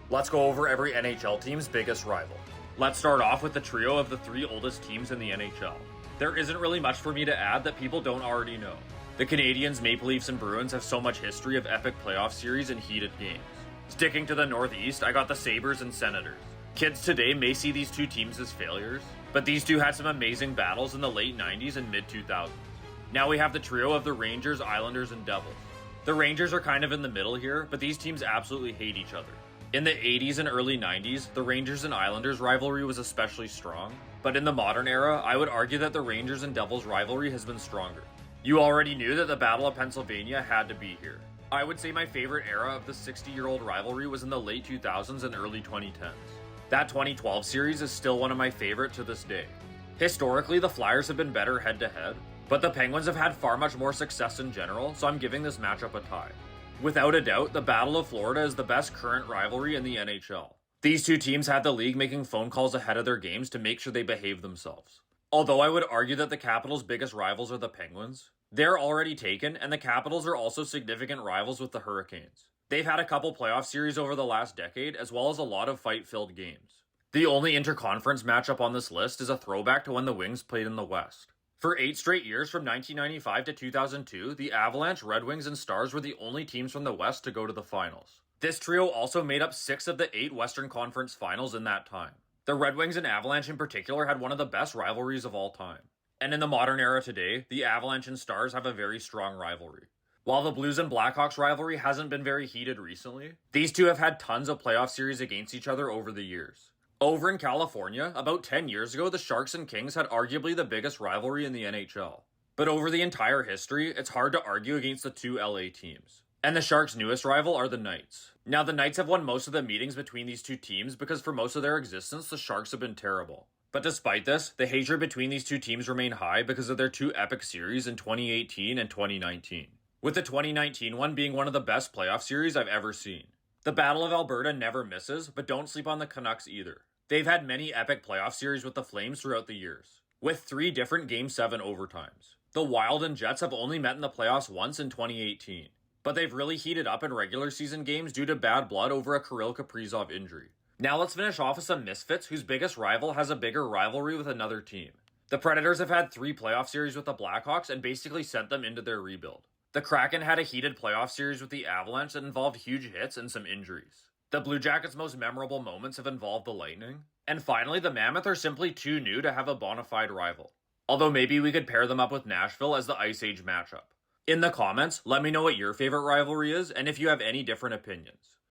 Let's go over every NHL team's biggest rival. Let's start off with the trio of the three oldest teams in the NHL. There isn't really much for me to add that people don't already know. The Canadiens, Maple Leafs, and Bruins have so much history of epic playoff series and heated games. Sticking to the Northeast, I got the Sabres and Senators. Kids today may see these two teams as failures, but these two had some amazing battles in the late 90s and mid 2000s. Now we have the trio of the Rangers, Islanders, and Devils. The Rangers are kind of in the middle here, but these teams absolutely hate each other. In the 80s and early 90s, the Rangers and Islanders rivalry was especially strong, but in the modern era, I would argue that the Rangers and Devils rivalry has been stronger. You already knew that the Battle of Pennsylvania had to be here. I would say my favorite era of the 60-year-old rivalry was in the late 2000s and early 2010s. That 2012 series is still one of my favorite to this day. Historically, the Flyers have been better head-to-head, but the Penguins have had far much more success in general, so I'm giving this matchup a tie. Without a doubt, the Battle of Florida is the best current rivalry in the NHL. These two teams had the league making phone calls ahead of their games to make sure they behave themselves. Although I would argue that the Capitals' biggest rivals are the Penguins, they're already taken, and the Capitals are also significant rivals with the Hurricanes. They've had a couple playoff series over the last decade, as well as a lot of fight-filled games. The only interconference matchup on this list is a throwback to when the Wings played in the West. For 8 straight years from 1995 to 2002, the Avalanche, Red Wings, and Stars were the only teams from the West to go to the finals. This trio also made up 6 of the 8 Western Conference finals in that time. The Red Wings and Avalanche in particular had one of the best rivalries of all time. And in the modern era today, the Avalanche and Stars have a very strong rivalry. While the Blues and Blackhawks rivalry hasn't been very heated recently, these two have had tons of playoff series against each other over the years. Over in California, about 10 years ago, the Sharks and Kings had arguably the biggest rivalry in the NHL. But over the entire history, it's hard to argue against the two LA teams. And the Sharks' newest rival are the Knights. Now, the Knights have won most of the meetings between these two teams because for most of their existence, the Sharks have been terrible. But despite this, the hatred between these two teams remain high because of their two epic series in 2018 and 2019. With the 2019 one being one of the best playoff series I've ever seen. The Battle of Alberta never misses, but don't sleep on the Canucks either. They've had many epic playoff series with the Flames throughout the years, with 3 different Game 7 overtimes. The Wild and Jets have only met in the playoffs once in 2018, but they've really heated up in regular season games due to bad blood over a Kirill Kaprizov injury. Now let's finish off with some misfits whose biggest rival has a bigger rivalry with another team. The Predators have had 3 playoff series with the Blackhawks and basically sent them into their rebuild. The Kraken had a heated playoff series with the Avalanche that involved huge hits and some injuries. The Blue Jackets' most memorable moments have involved the Lightning. And finally, the Mammoth are simply too new to have a bona fide rival. Although maybe we could pair them up with Nashville as the Ice Age matchup. In the comments, let me know what your favorite rivalry is and if you have any different opinions.